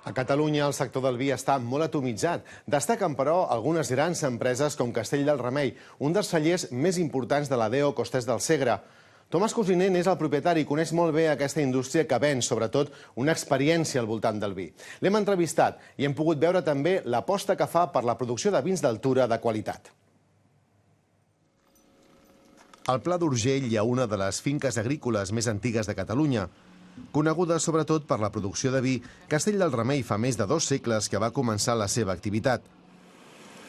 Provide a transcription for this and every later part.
A Catalunya el sector del vi està molt atomitzat. Destaquen, però, algunes grans empreses com Castell del Remei, un dels cellers més importants de la DEO Costers del Segre. Tomàs Cosiner és el propietari i coneix molt bé aquesta indústria que ven, sobretot, una experiència al voltant del vi. L'hem entrevistat i hem pogut veure també l'aposta que fa per la producció de vins d'altura de qualitat. Al Pla d'Urgell hi ha una de les finques agrícoles més antigues de Catalunya. Coneguda sobretot per la producció de vi, Castell del Remei fa més de 2 segles que va començar la seva activitat.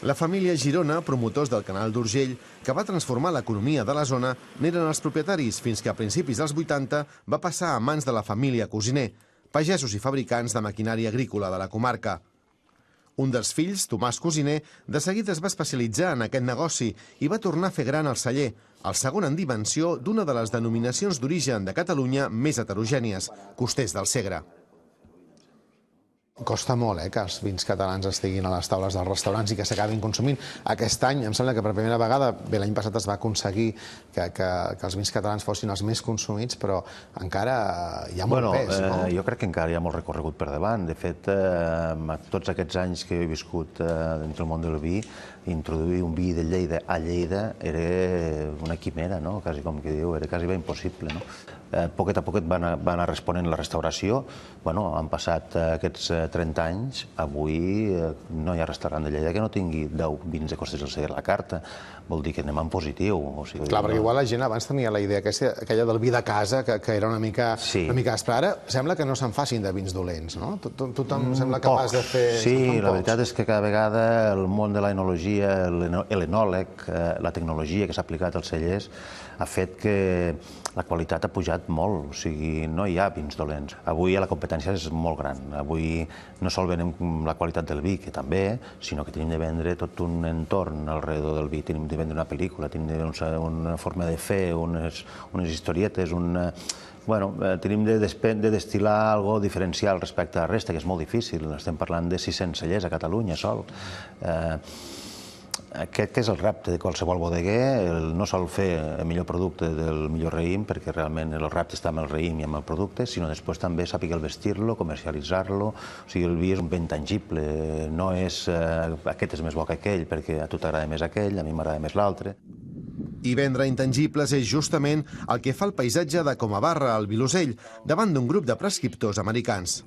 La família Girona, promotors del canal d'Urgell, que va transformar l'economia de la zona, n'eren els propietaris fins que a principis dels 80 va passar a mans de la família Cosiner, pagesos i fabricants de maquinària agrícola de la comarca. Un dels fills, Tomàs Cosiner, de seguida es va especialitzar en aquest negoci i va tornar a fer gran el celler, el segon en dimensió d'una de les denominacions d'origen de Catalunya més heterogènies, Costers del Segre. Costa molt que els vins catalans estiguin a les taules dels restaurants i que s'acabin consumint. Aquest any, em sembla que per primera vegada, bé, l'any passat es va aconseguir que els vins catalans fossin els més consumits, però encara hi ha molt pes, no? Jo crec que encara hi ha molt recorregut per davant. De fet, tots aquests anys que he viscut dintre el món del vi, introduir un vi de Lleida a Lleida era una quimera, no? Quasi com que diu, era quasi ben impossible, no? Poquet a poquet va anar responent la restauració. Han passat aquests 30 anys. Avui no hi ha restaurant de Lleida que no tingui 10 vins de Costers del Segre a la carta. Vol dir que anem en positiu. Clar, perquè igual la gent abans tenia la idea aquella del vi de casa, que era una mica aspre. Ara sembla que no se'n facin de vins dolents, no? Tothom sembla capaç de fer... Sí, la veritat és que cada vegada el món de l'enologia, l'enòleg, la tecnologia que s'ha aplicat als cellers ha fet que la qualitat ha pujat molt, o sigui, no hi ha vins dolents. Avui la competència és molt gran. Avui no sol venem la qualitat del vi, que també, sinó que tenim de vendre tot un entorn alrededor del vi. Tenim de vendre una pel·lícula, tenim de vendre una forma de fer, unes historietes, tenim de destil·lar algo diferencial respecte a la resta, que és molt difícil. Estem parlant de 600 cellers a Catalunya sol. Aquest és el repte de qualsevol bodeguer, no sol fer el millor producte del millor raïm, perquè realment el repte està amb el raïm i amb el producte, sinó després també sàpiga el vestir-lo, comercialitzar-lo. O sigui, el vi és un ben tangible, no és aquest és més bo que aquell, perquè a tu t'agrada més aquell, a mi m'agrada més l'altre. I vendre intangibles és justament el que fa el paisatge de Comabarra, al Vilosell, davant d'un grup de prescriptors americans.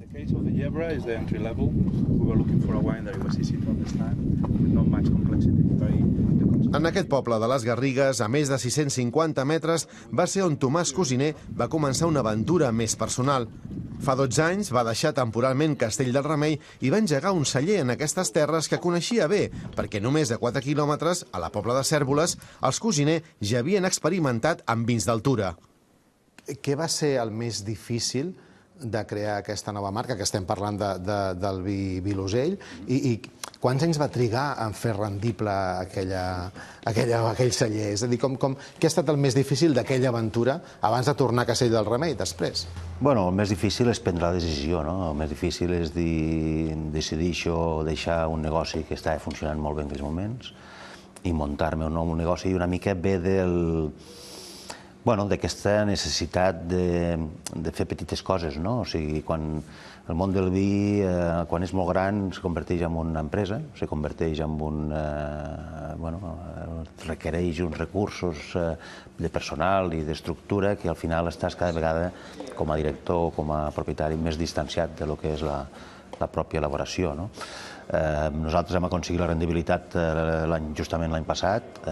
En aquest poble de les Garrigues, a més de 650 metres, va ser on Tomàs Cosiner va començar una aventura més personal. Fa 12 anys va deixar temporalment Castell del Remei i va engegar un celler en aquestes terres que coneixia bé, perquè només a 4 quilòmetres, a la Pobla de Cérvoles, els Cosiner ja havien experimentat amb vins d'altura. Què va ser el més difícil de crear aquesta nova marca, que estem parlant del vi Vilosell, i quants anys va trigar en fer rendible aquell celler? És a dir, què ha estat el més difícil d'aquella aventura abans de tornar a Castell del Remei, després? El més difícil és prendre la decisió, no? El més difícil és decidir això, deixar un negoci que estava funcionant molt bé en aquells moments i muntar-me un nou negoci, i una mica ve d'aquesta necessitat de fer petites coses, no? O sigui, quan el món del vi, quan és molt gran, es converteix en una empresa, se converteix en requereix uns recursos de personal i d'estructura que al final estàs cada vegada, com a director o com a propietari, més distanciat de lo que és la pròpia elaboració, no? Nosaltres hem aconseguit la rendibilitat justament l'any passat,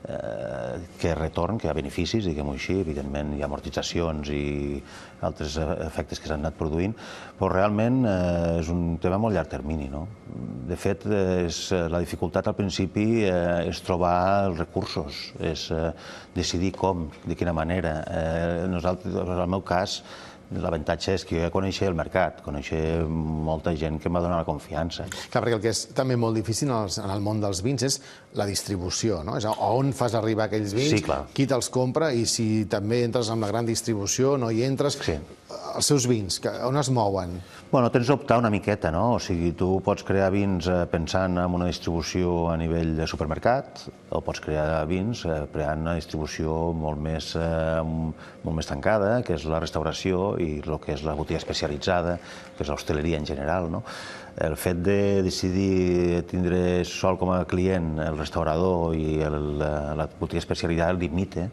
que retorn, que hi ha beneficis, diguem-ho així, evidentment hi ha amortitzacions i altres efectes que s'han anat produint, però realment és un tema a molt llarg termini, no? De fet, la dificultat al principi és trobar els recursos, és decidir com, de quina manera. Nosaltres, en el meu cas, l'avantatge és que jo ja coneixia el mercat, coneixia molta gent que em va donar la confiança. Clar, perquè el que és també molt difícil en el món dels vins és la distribució, no? És on fas arribar aquells vins, qui te'ls compra, i si també entres amb la gran distribució, no hi entres... els seus vins, on es mouen? Bueno, tens d'optar una miqueta, no? O sigui, tu pots crear vins pensant en una distribució a nivell de supermercat, o pots crear vins creant una distribució molt més tancada, que és la restauració i el que és la botiga especialitzada, que és l'hostaleria en general, no? El fet de decidir tindre sol com a client el restaurador i la botiga especialitzada limita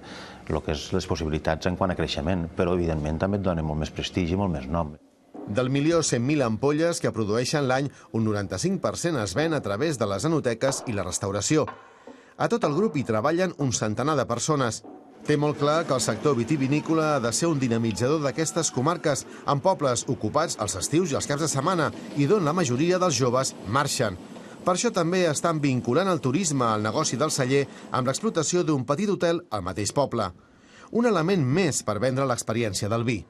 el que és les possibilitats en quant a creixement, però evidentment també et dona molt més prestigi i molt més nom. Del 1.100.000 ampolles que produeixen l'any, un 95% es ven a través de les enoteques i la restauració. A tot el grup hi treballen un centenar de persones. Té molt clar que el sector vitivinícola ha de ser un dinamitzador d'aquestes comarques, amb pobles ocupats els estius i els caps de setmana, i d'on la majoria dels joves marxen. Per això també estan vinculant el turisme al negoci del celler amb l'explotació d'un petit hotel al mateix poble. Un element més per vendre l'experiència del vi.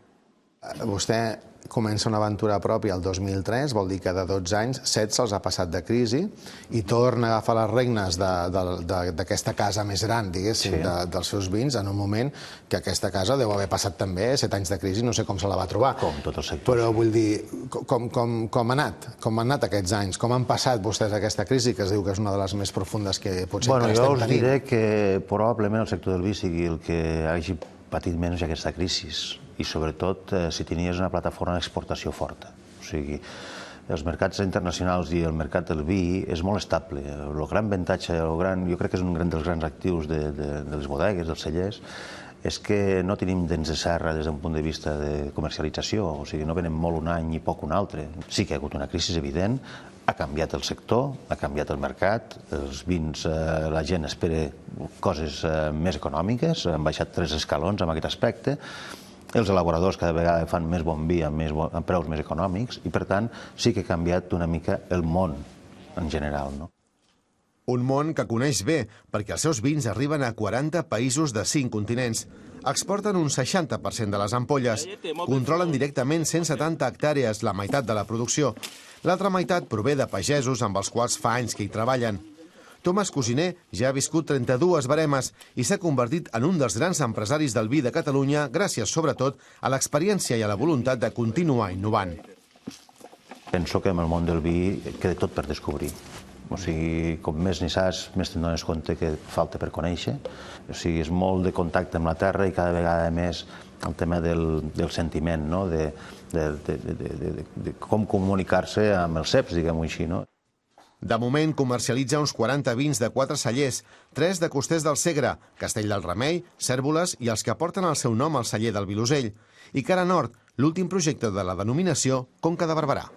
Vostè comença una aventura pròpia el 2003, vol dir que de 12 anys, 7 se'ls ha passat de crisi i torna a agafar les regnes d'aquesta casa més gran, diguéssim, dels seus vins, en un moment que aquesta casa deu haver passat també 7 anys de crisi, no sé com se la va trobar. Com tot el sector. Però vull dir, com ha anat? Com han anat aquests anys? Com han passat vostès aquesta crisi, que es diu que és una de les més profundes que potser encara estem tenint? Jo us diré que probablement el sector del vi sigui el que hagi patit menys aquesta crisi, i sobretot si tenies una plataforma d'exportació forta. O sigui, els mercats internacionals i el mercat del vi és molt estable. El gran avantatge, jo crec que és un dels grans actius de les bodegues, dels cellers, és que no tenim dents de serra des d'un punt de vista de comercialització, o sigui, no venem molt un any i poc un altre. Sí que hi ha hagut una crisi evident, ha canviat el sector, ha canviat el mercat, els vins, la gent espera coses més econòmiques, han baixat 3 escalons en aquest aspecte, els elaboradors cada vegada fan més bon vi amb preus més econòmics i, per tant, sí que ha canviat una mica el món en general, no? Un món que coneix bé, perquè els seus vins arriben a 40 països de 5 continents. Exporten un 60% de les ampolles. Controlen directament 170 hectàrees, la meitat de la producció. L'altra meitat prové de pagesos amb els quals fa anys que hi treballen. Tomàs Cosiner ja ha viscut 32 baremes i s'ha convertit en un dels grans empresaris del vi de Catalunya gràcies, sobretot, a l'experiència i a la voluntat de continuar innovant. Penso que en el món del vi queda tot per descobrir. O sigui, com més n'hi saps, més te'n dones compte que falta per conèixer. O sigui, és molt de contacte amb la terra i cada vegada més el tema del sentiment, no? De com comunicar-se amb els ceps, diguem-ho així, no? De moment comercialitza uns 40 vins de 4 cellers, 3 de Costers del Segre, Castell del Remei, Cérvoles i els que porten el seu nom al celler del Vilosell. I cara nord, l'últim projecte de la denominació Conca de Barberà.